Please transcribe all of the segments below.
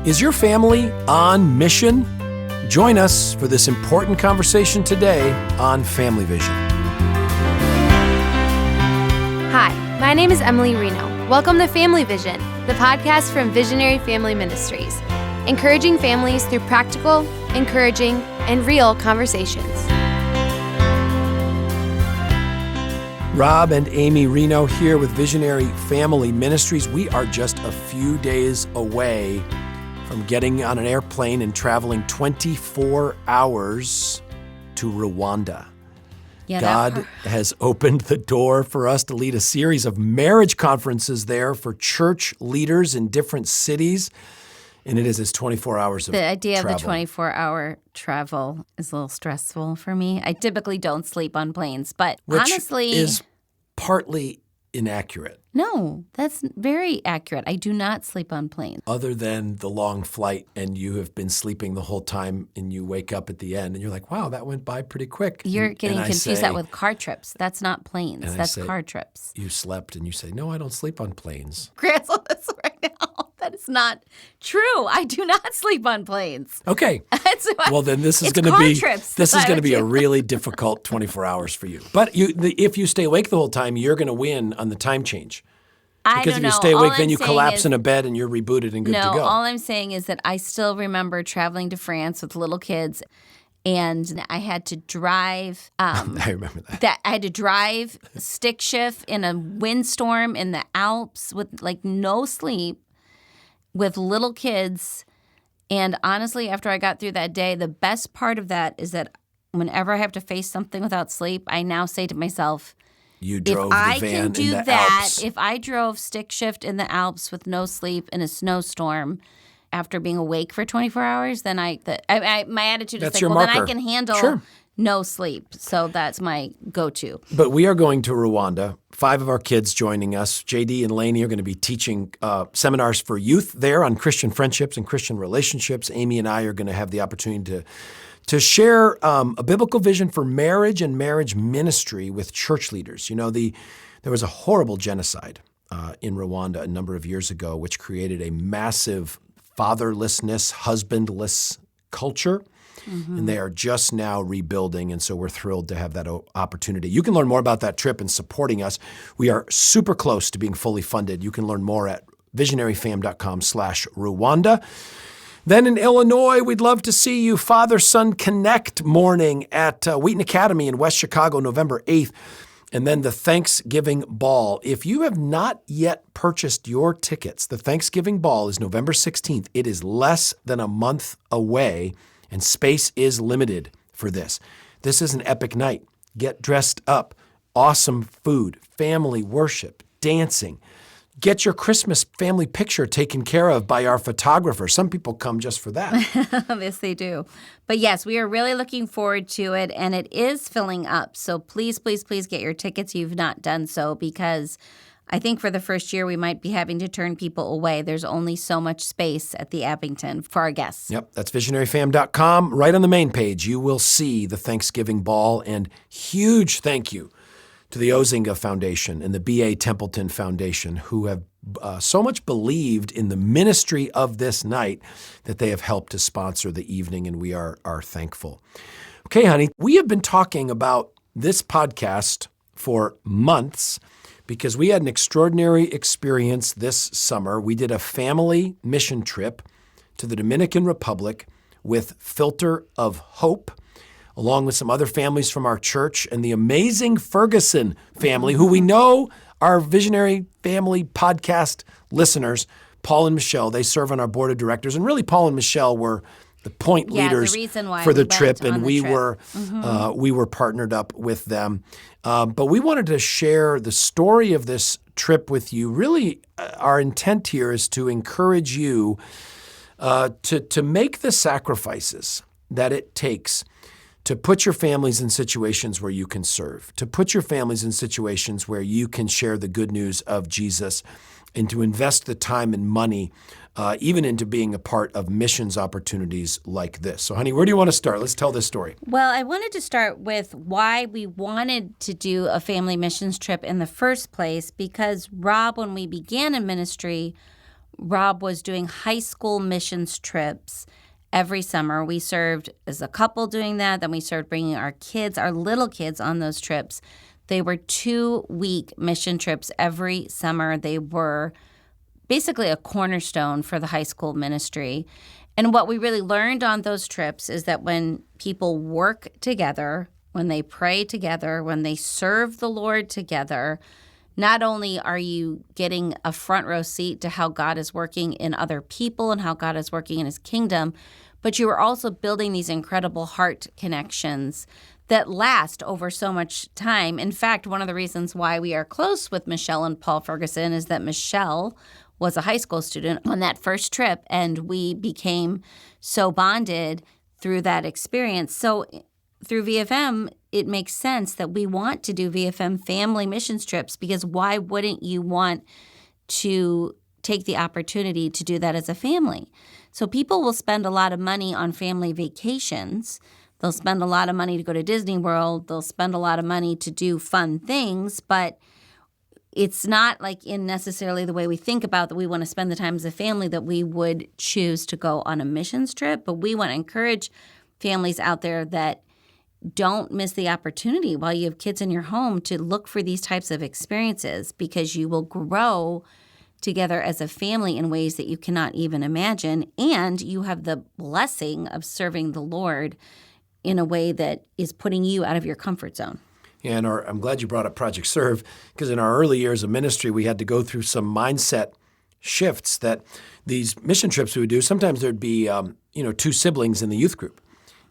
Is your family on mission? Join us for this important conversation today on Family Vision. Hi, my name is Amy Rienow. Welcome to Family Vision, the podcast from Visionary Family Ministries, encouraging families through practical, encouraging, and real conversations. Rob and Amy Rienow here with Visionary Family Ministries. We are just a few days away from getting on an airplane and traveling 24 hours to Rwanda. God has opened the door for us to lead a series of marriage conferences there for church leaders in different cities. And it is 24 hours of travel. The idea of the 24-hour travel is a little stressful for me. I typically don't sleep on planes, but honestly... Which is partly inaccurate. No, that's very accurate. I do not sleep on planes. Other than the long flight and you have been sleeping the whole time and you wake up at the end and you're like, wow, that went by pretty quick. You're getting confused that with car trips. That's not planes. That's car trips. You slept and you say, no, I don't sleep on planes. Cancel this right now. That is not true. I do not sleep on planes. Okay. Well, then this is going to be a really difficult 24 hours for you. But if you stay awake the whole time, you're going to win on the time change. Because if you stay awake, then you collapse in a bed and you're rebooted and good to go. No, all I'm saying is that I still remember traveling to France with little kids, and I had to drive. I remember that. I had to drive stick shift in a windstorm in the Alps with no sleep, with little kids. And honestly, after I got through that day, the best part of that is that whenever I have to face something without sleep, I now say to myself, you drove the van in the Alps. If I drove stick shift in the Alps with no sleep in a snowstorm after being awake for 24 hours, then my attitude is then I can handle no sleep. So that's my go-to. But we are going to Rwanda. 5 of our kids joining us. JD and Lainey are going to be teaching seminars for youth there on Christian friendships and Christian relationships. Amy and I are going to have the opportunity to share a biblical vision for marriage and marriage ministry with church leaders. You know, there was a horrible genocide in Rwanda a number of years ago, which created a massive fatherlessness, husbandless culture. Mm-hmm. And they are just now rebuilding, and so we're thrilled to have that opportunity. You can learn more about that trip and supporting us. We are super close to being fully funded. You can learn more at visionaryfam.com/Rwanda. Then in Illinois, we'd love to see you. Father-Son Connect morning at Wheaton Academy in West Chicago, November 8th. And then the Thanksgiving Ball. If you have not yet purchased your tickets, the Thanksgiving Ball is November 16th. It is less than a month away, and space is limited for this. This is an epic night. Get dressed up. Awesome food, family worship, dancing. Get your Christmas family picture taken care of by our photographer. Some people come just for that. Yes, they do. But yes, we are really looking forward to it, and it is filling up. So please, please, please get your tickets if you've not done so, because I think for the first year we might be having to turn people away. There's only so much space at the Abington for our guests. Yep, that's visionaryfam.com. Right on the main page, you will see the Thanksgiving Ball, and huge thank you to the Ozinga Foundation and the B.A. Templeton Foundation, who have so much believed in the ministry of this night that they have helped to sponsor the evening, and we are thankful. Okay, honey, we have been talking about this podcast for months because we had an extraordinary experience this summer. We did a family mission trip to the Dominican Republic with Filter of Hope, along with some other families from our church and the amazing Ferguson family, who we know are Visionary Family podcast listeners. Paul and Michelle, they serve on our board of directors. And really, Paul and Michelle were the point leaders for the trip, and we were partnered up with them. But we wanted to share the story of this trip with you. Really, our intent here is to encourage you to make the sacrifices that it takes to put your families in situations where you can serve, to put your families in situations where you can share the good news of Jesus, and to invest the time and money even into being a part of missions opportunities like this. So, honey, where do you want to start? Let's tell this story. Well, I wanted to start with why we wanted to do a family missions trip in the first place, because Rob, when we began in ministry, Rob was doing high school missions trips every summer. We served as a couple doing that. Then we started bringing our kids, our little kids, on those trips. They were 2-week mission trips every summer. They were basically a cornerstone for the high school ministry. And what we really learned on those trips is that when people work together, when they pray together, when they serve the Lord together, not only are you getting a front row seat to how God is working in other people and how God is working in his kingdom, but you are also building these incredible heart connections that last over so much time. In fact, one of the reasons why we are close with Michelle and Paul Ferguson is that Michelle was a high school student on that first trip, and we became so bonded through that experience. So through VFM, it makes sense that we want to do VFM family missions trips, because why wouldn't you want to take the opportunity to do that as a family? So people will spend a lot of money on family vacations. They'll spend a lot of money to go to Disney World. They'll spend a lot of money to do fun things, but it's not like in necessarily the way we think about that we want to spend the time as a family that we would choose to go on a missions trip. But we want to encourage families out there that don't miss the opportunity while you have kids in your home to look for these types of experiences, because you will grow together as a family in ways that you cannot even imagine. And you have the blessing of serving the Lord in a way that is putting you out of your comfort zone. And I'm glad you brought up Project Serve, because in our early years of ministry, we had to go through some mindset shifts that these mission trips we would do. Sometimes there'd be, 2 siblings in the youth group.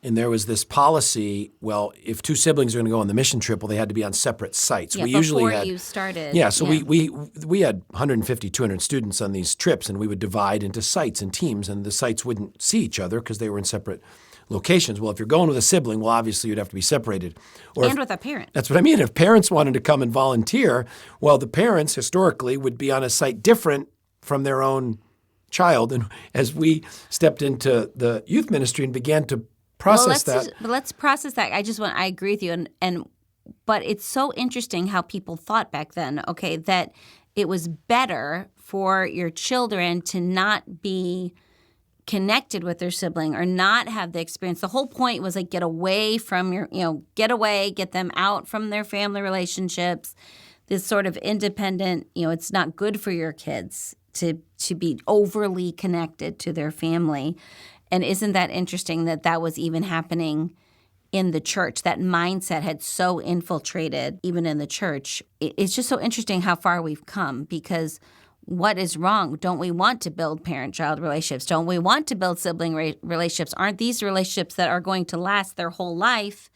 And there was this policy, well, if 2 siblings are going to go on the mission trip, well, they had to be on separate sites. Yeah, before you started. Yeah, so we had 150, 200 students on these trips, and we would divide into sites and teams, and the sites wouldn't see each other because they were in separate locations. Well, if you're going with a sibling, well, obviously you'd have to be separated. And with a parent. That's what I mean. If parents wanted to come and volunteer, well, the parents historically would be on a site different from their own child. And as we stepped into the youth ministry and began to process let's process that. I agree with you. But it's so interesting how people thought back then, okay, that it was better for your children to not be connected with their sibling or not have the experience. The whole point was like get away from get them out from their family relationships. This sort of independent, it's not good for your kids to be overly connected to their family. And isn't that interesting that was even happening in the church? That mindset had so infiltrated even in the church. It's just so interesting how far we've come, because what is wrong? Don't we want to build parent-child relationships? Don't we want to build sibling relationships? Aren't these relationships that are going to last their whole life?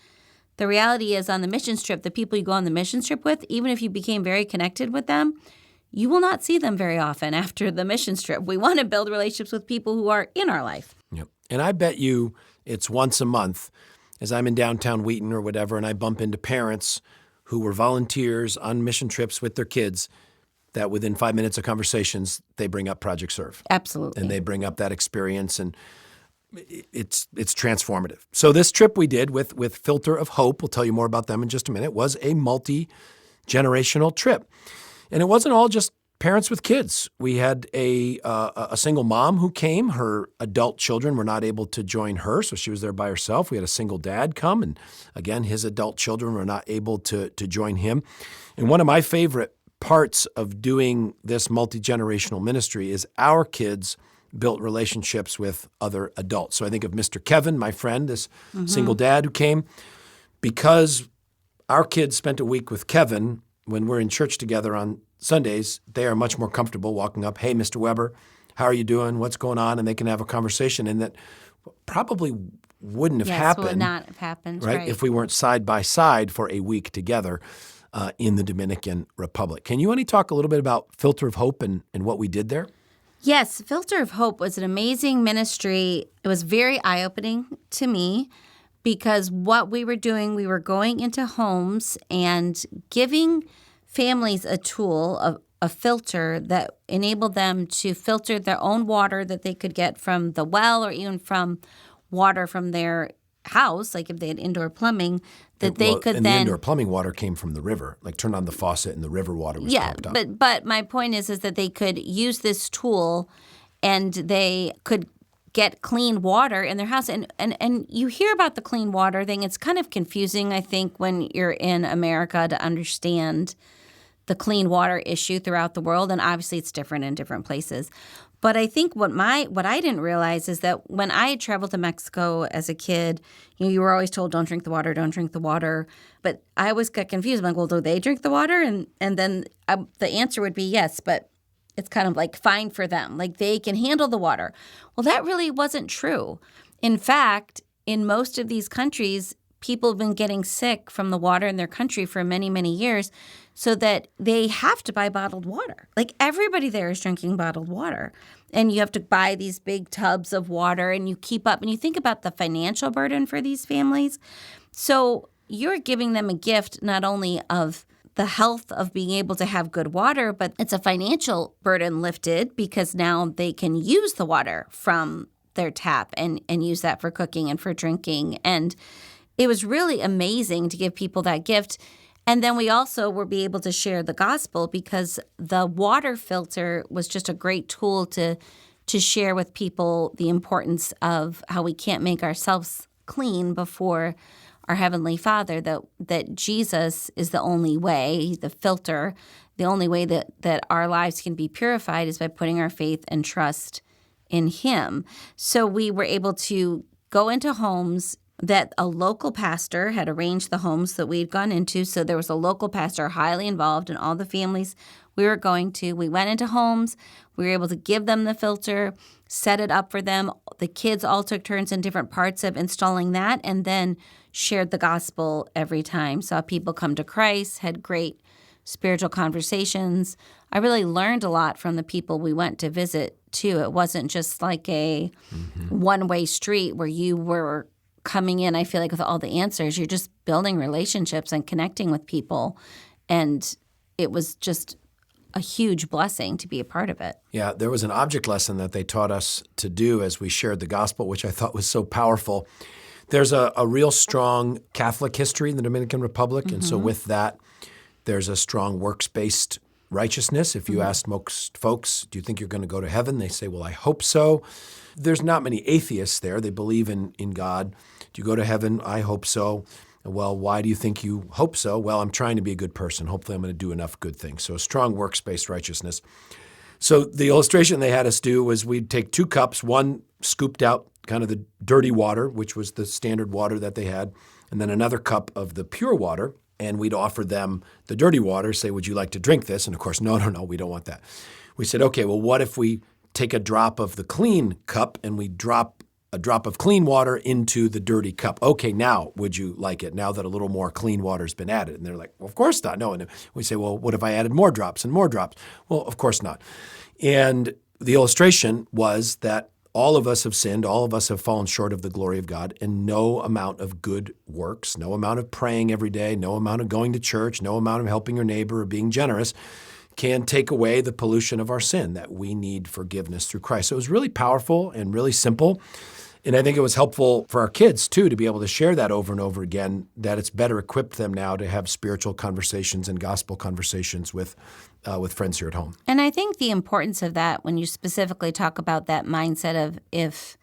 The reality is, on the missions trip, the people you go on the missions trip with, even if you became very connected with them, you will not see them very often after the missions trip. We want to build relationships with people who are in our life. Yep. And I bet you it's once a month, as I'm in downtown Wheaton or whatever, and I bump into parents who were volunteers on mission trips with their kids, that within 5 minutes of conversations, they bring up Project Serve. Absolutely. And they bring up that experience, and it's transformative. So this trip we did with Filter of Hope, we'll tell you more about them in just a minute, was a multi-generational trip. And it wasn't all just parents with kids. We had a single mom who came. Her adult children were not able to join her, so she was there by herself. We had a single dad come, and again, his adult children were not able to join him. And one of my favorite parts of doing this multi-generational ministry is our kids built relationships with other adults. So I think of Mr. Kevin, my friend, this single dad who came. Because our kids spent a week with Kevin, when we're in church together on Sundays, they are much more comfortable walking up, hey, Mr. Weber, how are you doing? What's going on? And they can have a conversation, and that probably wouldn't have happened. Would not have happened, right? If we weren't side by side for a week together in the Dominican Republic. Can you talk a little bit about Filter of Hope and what we did there? Yes, Filter of Hope was an amazing ministry. It was very eye-opening to me, because what we were doing, we were going into homes and giving families a tool, a filter that enabled them to filter their own water that they could get from the well or even from water from their house, like if they had indoor plumbing, that they could and then... the indoor plumbing water came from the river. Like turn on the faucet and the river water was pumped up. But my point is that they could use this tool and they could get clean water in their house. And you hear about the clean water thing. It's kind of confusing, I think, when you're in America to understand the clean water issue throughout the world. And obviously it's different in different places. But I think what I didn't realize is that when I had traveled to Mexico as a kid, you were always told, don't drink the water, don't drink the water. But I always got confused. I'm like, well, do they drink the water? And then the answer would be yes, but it's kind of like fine for them. Like they can handle the water. Well, that really wasn't true. In fact, in most of these countries, people have been getting sick from the water in their country for many, many years, so that they have to buy bottled water. Like everybody there is drinking bottled water. And you have to buy these big tubs of water and you keep up. And you think about the financial burden for these families. So you're giving them a gift not only of the health of being able to have good water, but it's a financial burden lifted because now they can use the water from their tap and use that for cooking and for drinking. And it was really amazing to give people that gift. And then we also were be able to share the gospel because the water filter was just a great tool to share with people the importance of how we can't make ourselves clean before our Heavenly Father, that Jesus is the only way, the filter, the only way that our lives can be purified is by putting our faith and trust in Him. So we were able to go into homes that a local pastor had arranged the homes that we'd gone into. So there was a local pastor highly involved in all the families we were going to. We went into homes. We were able to give them the filter, set it up for them. The kids all took turns in different parts of installing that and then shared the gospel every time. Saw people come to Christ, had great spiritual conversations. I really learned a lot from the people we went to visit, too. It wasn't just like a one-way street where you were coming in, I feel like, with all the answers. You're just building relationships and connecting with people. And it was just a huge blessing to be a part of it. Yeah, there was an object lesson that they taught us to do as we shared the gospel, which I thought was so powerful. There's a real strong Catholic history in the Dominican Republic, and so with that, there's a strong works-based righteousness. If you ask most folks, do you think you're going to go to heaven? They say, well, I hope so. There's not many atheists there. They believe in God. Do you go to heaven? I hope so. Well, why do you think you hope so? Well, I'm trying to be a good person. Hopefully I'm going to do enough good things. So a strong works-based righteousness. So the illustration they had us do was we'd take 2 cups, one scooped out kind of the dirty water, which was the standard water that they had, and then another cup of the pure water, and we'd offer them the dirty water, say, would you like to drink this? And of course, no, we don't want that. We said, okay, well, what if we take a drop of the clean cup and we drop a drop of clean water into the dirty cup? Okay, now would you like it now that a little more clean water's been added? And they're like, well, of course not. No. And we say, well, what if I added more drops and more drops? Well, of course not. And the illustration was that all of us have sinned, all of us have fallen short of the glory of God, and no amount of good works, no amount of praying every day, no amount of going to church, no amount of helping your neighbor or being generous can take away the pollution of our sin, that we need forgiveness through Christ. So it was really powerful and really simple. And I think it was helpful for our kids, too, to be able to share that over and over again, that it's better equipped them now to have spiritual conversations and gospel conversations with friends here at home. And I think the importance of that, when you specifically talk about that mindset of if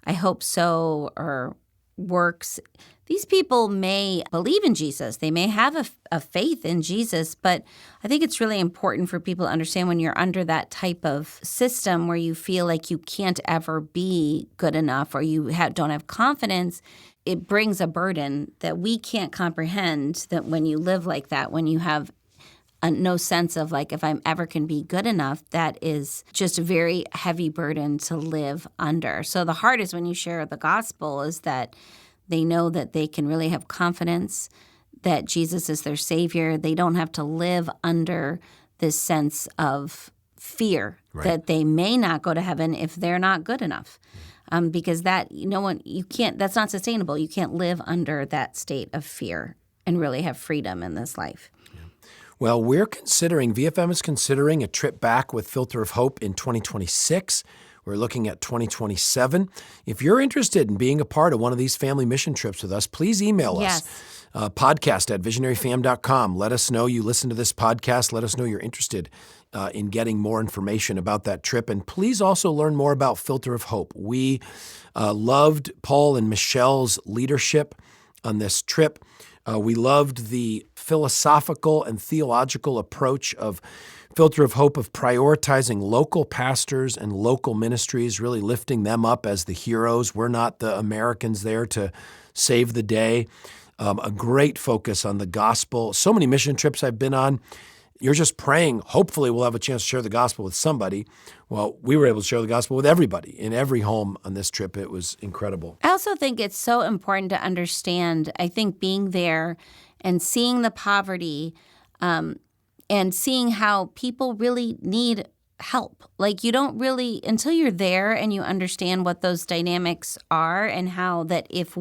I hope so or works, these people may believe in Jesus. They may have a faith in Jesus, but I think it's really important for people to understand when you're under that type of system where you feel like you can't ever be good enough or you don't have confidence, it brings a burden that we can't comprehend, that when you live like that, when you have no sense of like, if I'm ever can be good enough, that is just a very heavy burden to live under. So the hardest when you share the gospel is that they know that they can really have confidence that Jesus is their Savior. They don't have to live under this sense of fear that they may not go to heaven if they're not good enough. Because that, you can't, that's not sustainable. You can't live under that state of fear and really have freedom in this life. Well, VFM is considering a trip back with Filter of Hope in 2026. We're looking at 2027. If you're interested in being a part of one of these family mission trips with us, please email us. Podcast@visionaryfam.com. Let us know you listen to this podcast. Let us know you're interested in getting more information about that trip. And please also learn more about Filter of Hope. We loved Paul and Michelle's leadership on this trip. We loved the philosophical and theological approach of Filter of Hope of prioritizing local pastors and local ministries, really lifting them up as the heroes. We're not the Americans there to save the day. A great focus on the gospel. So many mission trips I've been on, you're just praying, hopefully we'll have a chance to share the gospel with somebody. Well, we were able to share the gospel with everybody in every home on this trip. It was incredible. I also think it's so important to understand, I think being there and seeing the poverty and seeing how people really need help. Like you don't really, until you're there and you understand what those dynamics are and how that if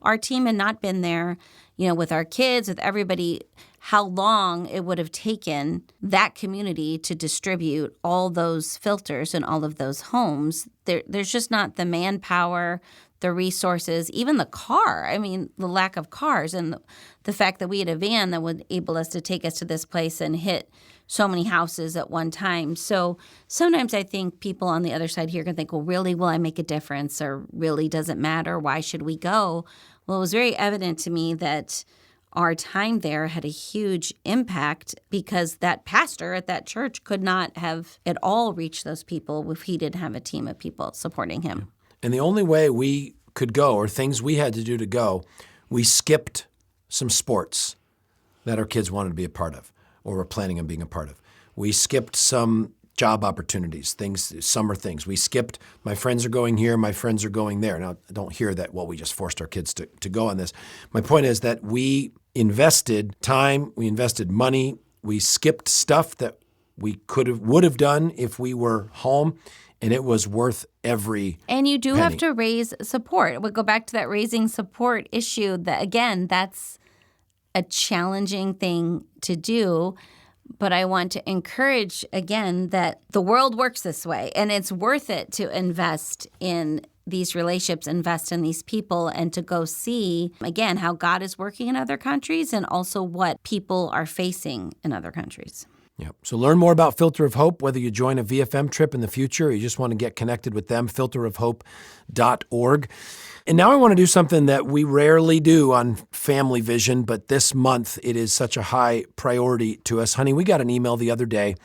our team had not been there, with our kids, with everybody, how long it would have taken that community to distribute all those filters in all of those homes. There's just not the manpower, the resources, even the car. I mean, the lack of cars and the fact that we had a van that would enable us to take us to this place and hit so many houses at one time. So sometimes I think people on the other side here can think, well, really, will I make a difference? Or really, does it matter? Why should we go? Well, it was very evident to me that our time there had a huge impact because that pastor at that church could not have at all reached those people if he didn't have a team of people supporting him. And the only way we could go, or things we had to do to go, we skipped some sports that our kids wanted to be a part of or were planning on being a part of. We skipped some job opportunities, summer things. We skipped, my friends are going here, my friends are going there. Now, I don't hear that, well, we just forced our kids to go on this. My point is that we invested time, we invested money, we skipped stuff that we would have done if we were home, and it was worth every And you do penny. have to raise support. We'll go back to that raising support issue. That again, that's a challenging thing to do. But I want to encourage, again, that the world works this way, and it's worth it to invest in these relationships, invest in these people, and to go see, again, how God is working in other countries and also what people are facing in other countries. Yeah. So learn more about Filter of Hope, whether you join a VFM trip in the future or you just want to get connected with them, filterofhope.org. And now I want to do something that we rarely do on Family Vision, but this month it is such a high priority to us. Honey, we got an email the other day. It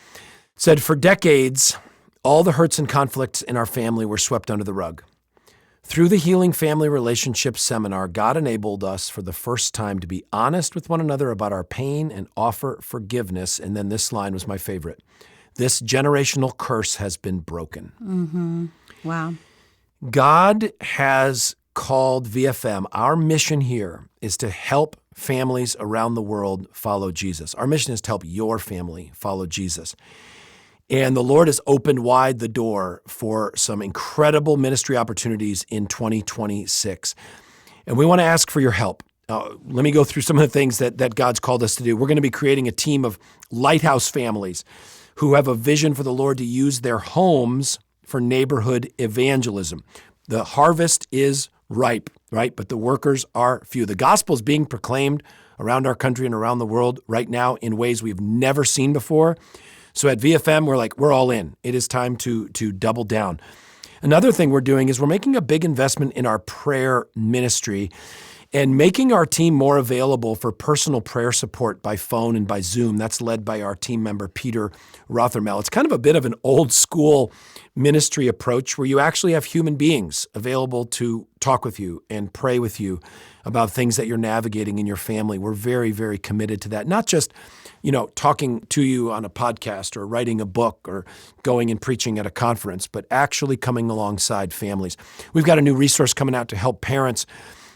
said, for decades, all the hurts and conflicts in our family were swept under the rug. Through the Healing Family Relationships Seminar, God enabled us for the first time to be honest with one another about our pain and offer forgiveness. And then this line was my favorite. This generational curse has been broken. Mm-hmm. Wow. God has called VFM. Our mission here is to help families around the world follow Jesus. Our mission is to help your family follow Jesus. And the Lord has opened wide the door for some incredible ministry opportunities in 2026. And we want to ask for your help. Let me go through some of the things that God's called us to do. We're going to be creating a team of lighthouse families who have a vision for the Lord to use their homes for neighborhood evangelism. The harvest is ripe, right? But the workers are few. The gospel is being proclaimed around our country and around the world right now in ways we've never seen before. So at VFM, we're all in. It is time to double down. Another thing we're doing is we're making a big investment in our prayer ministry and making our team more available for personal prayer support by phone and by Zoom. That's led by our team member, Peter Rothermel. It's kind of a bit of an old school ministry approach where you actually have human beings available to talk with you and pray with you about things that you're navigating in your family. We're very, very committed to that. Not just, talking to you on a podcast or writing a book or going and preaching at a conference, but actually coming alongside families. We've got a new resource coming out to help parents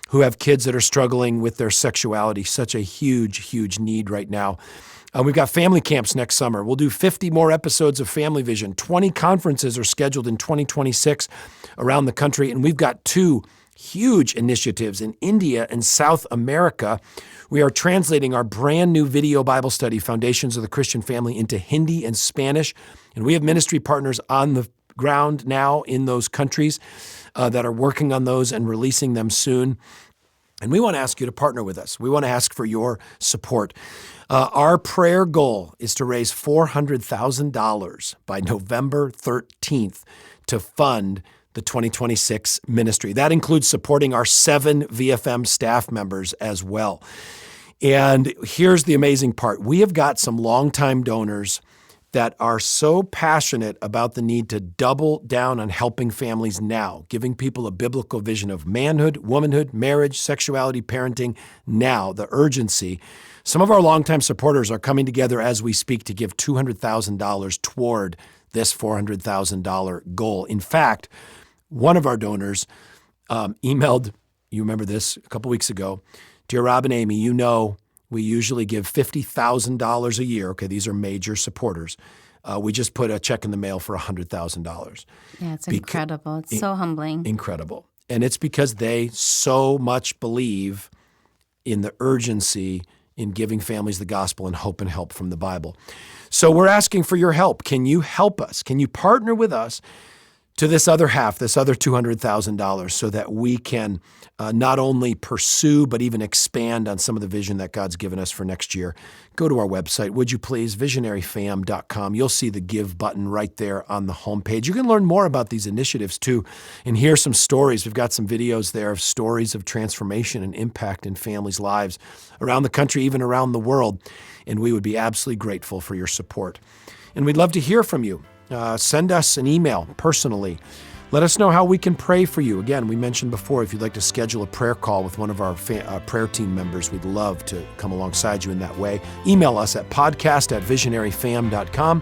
who have kids that are struggling with their sexuality, such a huge, huge need right now. We've got family camps next summer. We'll do 50 more episodes of Family Vision. 20 conferences are scheduled in 2026 around the country, and we've got 2 huge initiatives in India and South America. We are translating our brand new video Bible study, Foundations of the Christian Family, into Hindi and Spanish, and we have ministry partners on ground now in those countries that are working on those and releasing them soon. And we want to ask you to partner with us. We want to ask for your support. Our prayer goal is to raise $400,000 by November 13th to fund the 2026 ministry. That includes supporting our 7 VFM staff members as well. And here's the amazing part. We have got some longtime donors that are so passionate about the need to double down on helping families now, giving people a biblical vision of manhood, womanhood, marriage, sexuality, parenting now, the urgency. Some of our longtime supporters are coming together as we speak to give $200,000 toward this $400,000 goal. In fact, one of our donors emailed, you remember this, a couple weeks ago, "Dear Rob and Amy, you know we usually give $50,000 a year." Okay, these are major supporters. We just put a check in the mail for $100,000. Yeah, it's incredible. It's so humbling. Incredible. And it's because they so much believe in the urgency in giving families the gospel and hope and help from the Bible. So we're asking for your help. Can you help us? Can you partner with us to this other half, this other $200,000, so that we can not only pursue, but even expand on some of the vision that God's given us for next year? Go to our website, would you please, visionaryfam.com. You'll see the Give button right there on the homepage. You can learn more about these initiatives too and hear some stories. We've got some videos there of stories of transformation and impact in families' lives around the country, even around the world. And we would be absolutely grateful for your support. And we'd love to hear from you. Send us an email personally. Let us know how we can pray for you. Again, we mentioned before, if you'd like to schedule a prayer call with one of our prayer team members, we'd love to come alongside you in that way. Email us at podcast@visionaryfam.com.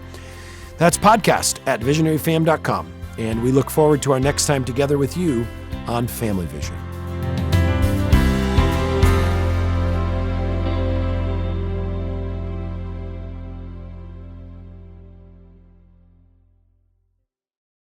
That's podcast@visionaryfam.com. And we look forward to our next time together with you on Family Vision.